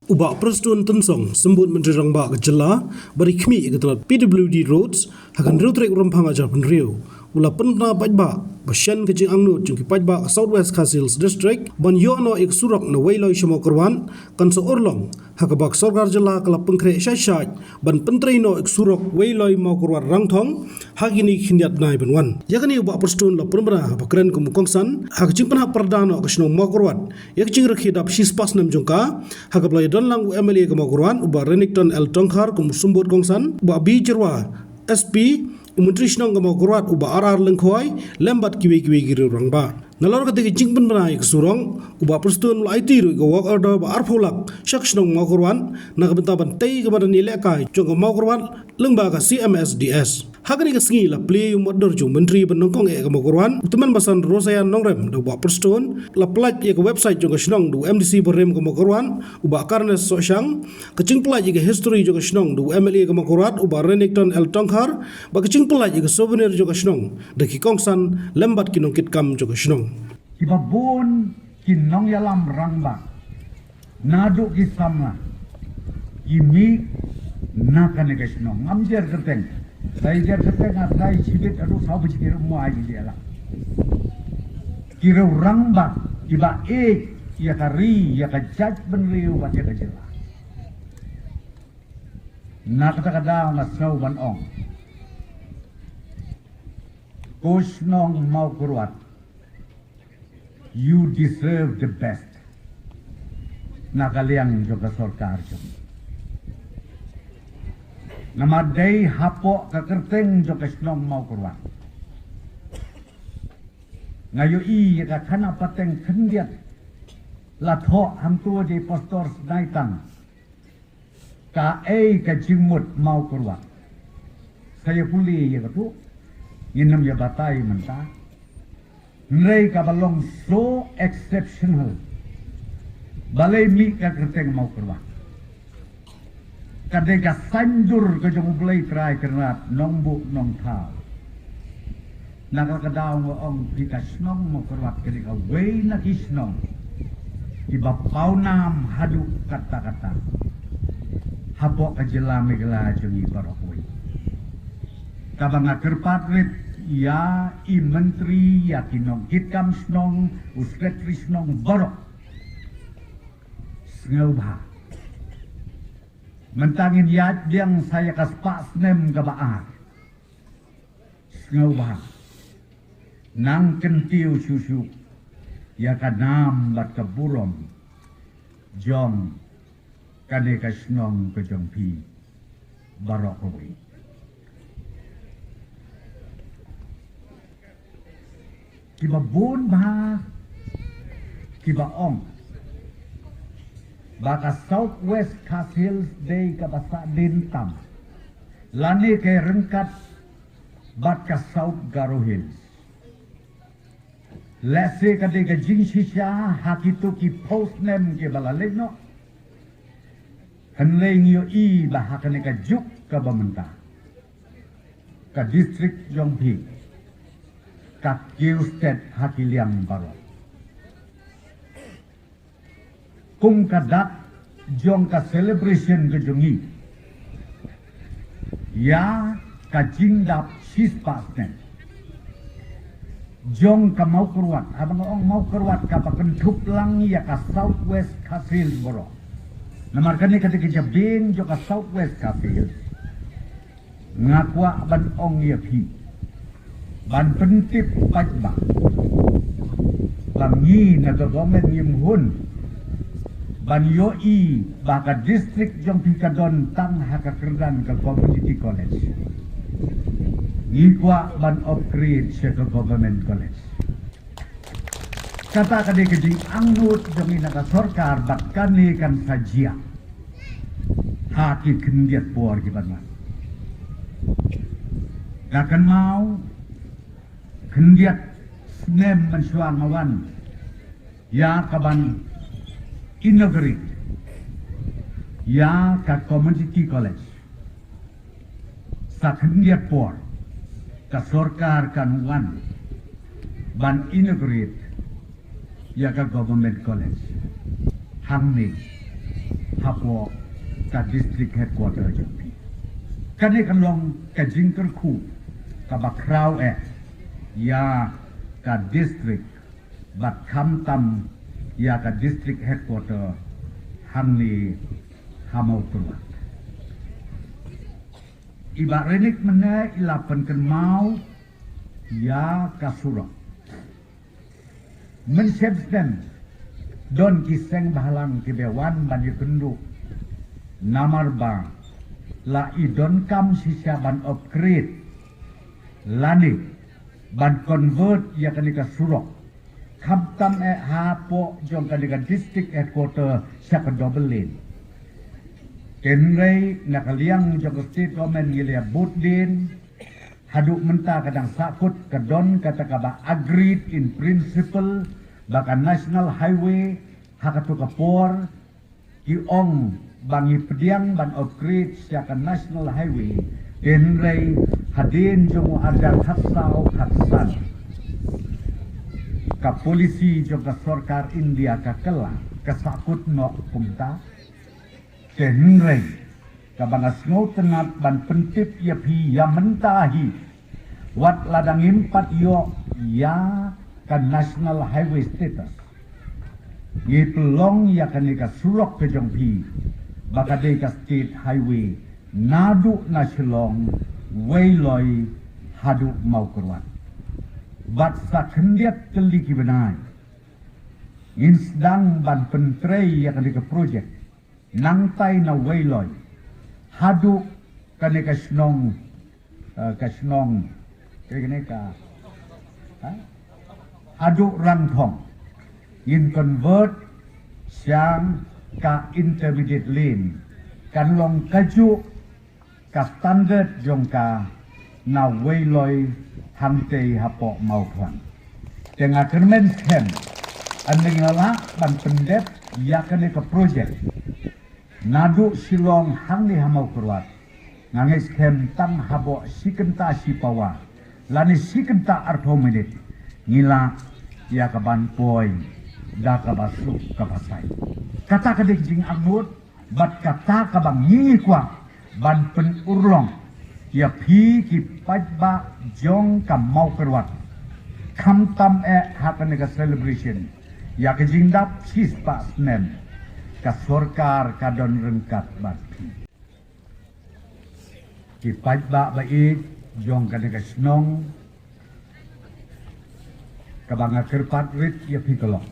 Ubak Preston Tensong sembut Menteri Rangba ke Jela beri kemi ke telat PWD Roads akan rutrek rempang ajar penriu ula pentna pajba basyan ke jing angnut jungki pajba Southwest Castles District ban yo no ik surak na wailoi shamo korwan kan so orlong hakabak sorgar Jela kala pengkre syai ban pentri no ik surak wailoi mau korwan rangthong hagini khindiat nai benwan yakni ubak Preston la permera bakren kum kongsan hak jing penha perdana ke sno mau korwan yak jing rekhidap shispas nam jungka hakablai don lang MLA kemakuran uba Renington L Tongkhar kum sumbut kongsan uba bi jerwa SP Menteri Senang kemakuran uba RR Lengkhoi lembat kiwi-kiwi giru rangba nalor ketika jingpen benai kesurong uba Preston mulai tiru ke work order ba arfolak syak senang kemakuran nak bentaban tei kepada nilai kai jong kemakuran lengba ka CMSDS hakani ka sengi la play modor jong menteri benongkong kemakuran teman basan Rosayan Nongrem do uba Preston la pelaj ke website jong senang do MDC berem kemakuran uba Karnes Sosyang kecing pelaj ke history jong senang do MLA kemakuran uba Renington L Tongkhar ba kecing pelaj ke souvenir jong senang deki kongsan lembat kinongkit kam jong senang Kibabun kinong yalam rangba naduk kisama kimi nakan nekesno ngamjer kerteng saya jar kerteng atai cibit aduh sabu cikir semua aja dia lah kira rangba kiba ya kari ya kajat benriu baca kajela nak kata kada ngasau ban ong kusnong mau kuruat. You deserve the best. Nakaliang juga sorkar jom. Namadai hapok kekerteng juga senong mau kurwan. Ngayu i ka kana pateng kendiat. Lathok hamtua di postor naitang. Ka ka jimut mau kurwan. Saya puli ya betul. Inam ya batai mentah. Nilai kabalong so exceptional. Balai mi ka kerteng mau kerwa. Kadai ka sanjur ke jong belai try kerat nong bu nong tau. Nakal kadaw mo ong pika snong mau kerwa kiri ka way na kisnong. Iba paunam hadu kata-kata. Hapok ka jelami kala jong ibarokwe. Kabang kerpatrit ya i menteri ya kinong hitam snong uskretri snong borok ngubah mentangin yad yang saya kaspak snem kebaar ngubah nang kentiu susu ya kanam bat keburom jong kade kasnong kejong pi borok kowe kiba bun bah kiba ong baka Southwest Castles day kabasa dintam lani ke rengkat bat ka South Garo Hills lese ka de ka jing shisha hakitu ki post name ke balalek no hanleng yo i bahakane ka juk ka bamenta ka district Jongpi kak Gilstead hakiliang baro. Kung kadak jong ka celebration ke jongi. Ya ka jingdap sispasnen. Jong ka mau kurwat. Abang ong mau kurwat ka pakentup lang ya ka Southwest Castles baro. Namarkan ni ketika jabing jong ka Southwest Castles. Ngakwa ban ong ya pi. Ban pentip pajba langi na government ngim hun ban yoi baka district jong pikadon tang haka kerdan ke community college ngikwa ban upgrade siya ke government college kata kade kejing angnut jong inaka sorkar bakkan ni kan sajia haki kendiat puar kiban mas gakan mau kendiat snem mensuang awan ya kaban inaugurate ya ka community college sa kendiat por ka sorkar kan wan ban inaugurate ya ka government college hangni hapo ka district headquarter jampi kan kan long ka jingker khu ka bakraw ya ka district bat kham tam ya ka district headquarter hamni hamau turut iba renik mena ilapan kan mau ya kasurok mensebden don kiseng bahalang kibewan ban yukundu namar bang la idon kam sisya ban upgrade lani ban convert ya kanika surok kaptam hapo jong kanika district headquarter siya double lane kenrei nakaliang jong state government gilia budin haduk menta kadang sakut kedon kata kaba agreed in principle bahkan national highway hakatu kapor kiong bangi pediang ban upgrade siakan national highway kenrei hadin jong ada khatsau khatsan ka polisi jong ka sarkar India ka kela kasakut no kumta kenrei kabangas ngo tenat ban pentip ya pi ya mentahi wat ladang impat yo ya kan national highway status ye pelong ya kan ka surok ke jong pi bakade ka state highway nadu nasilong wailoi hadu mau kurwan bat sa kendiat teliki benai insdang ban pentrei ya kan ka project nangtai na wailoi hadu kaneka snong kaneka hadu rangthong in convert siang ka intermediate lane kan long kaju ka standard jongka na wailoi hangte hapo mau kwan tengah kermen kem andeng lala ban pendep ya kaneka project nadu silong hang ni hamau kurwat ngangis kem tam habo sikenta sipawa lani sikenta artho menit ngila ya kaban poi da kabasu kabasai kata kadik jing angut bat kata kabang ngi kwa ban pen urlong ya pi ki pajba jong kam mau kurwat kam tam hakanega celebration ya kejing dap sispa snen ka sorkar kadon rengkat bati ki pajba baik jong kadega snong kabanga kerpat rit ya pitolong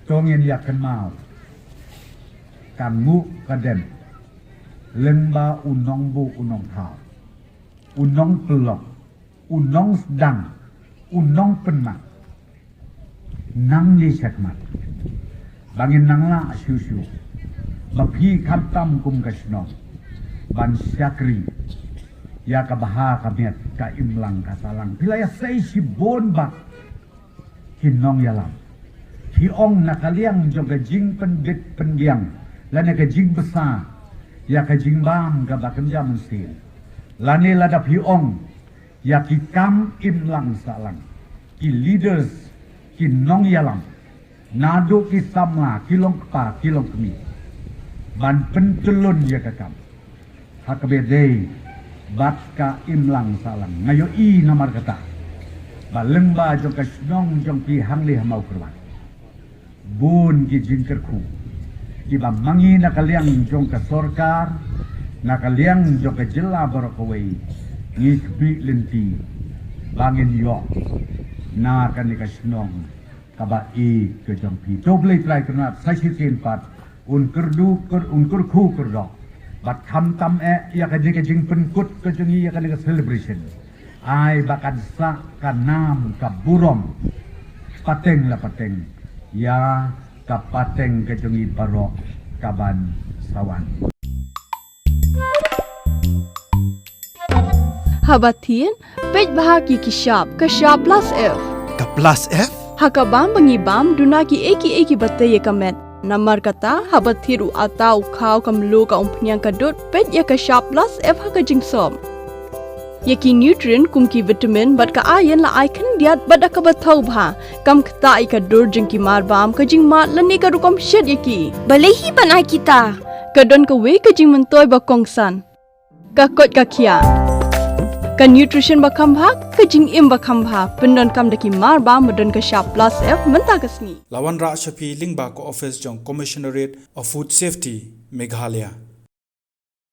tongin ya kenal kangu kadem lemba unong bu unong hao unong pelok unong sedang unong penak nang li sakmat bangin nangla siu-siu bapi khatam kum kasno ban syakri ya kabaha kamiat ka imlang kasalang pilaya sei si bon bak hinong yalam hiong nakaliang joga jing pendit pendiang lana ka jing besar ya ka jing bam ka bakendam sil lani ladap hiong ya ki kam imlang salang ki leaders ki nong yalam nado ki samla kilong pa kilong kemi ban pentelun ya kakam hakabede bat ka imlang salang ngayo i namar kata balengba jong ka snong jong pi hangli hamau kurwan bun ki jingkerku ki ba mangi nakaliang jong ka sorkar nakaliang jong ka jela barokawai ngikbi lenti bangin yo na kan ka snong kaba i ke jong pi doble try karena saisitin pat un kerdu un kurku kerdo bat kham tam ya ka jing penkut ke jong ya ka celebration ai bakan sa kanam ka burom pateng la pateng ya ka pateng ke jong barok kaban sawan Habatin pej bahagi kishap kashap plus F Ka plus F? hakabam bangibam dunaki eki bataye kamet namar kata habathiru atau khau kamlu ka umpnyang kadut pej ya kashap plus F hakajing som Yaki nutrient kum ki vitamin bat ka iron la ai khan diat bat ka bathau bha kam khta I ka dur jing ki mar bam ka jing mat la ne ka rukom shed yaki Balai hi banai kita. ka don ka we ka jing mentoy ba kongsan ka kot ka kia ka nutrition ba kham bha ka jing im ba kham bha pendon kam daki mar bam madon ka sharp plus f menta ka sni Lawan Ra Shafi Lingba ko office jong Commissionerate of Food Safety Meghalaya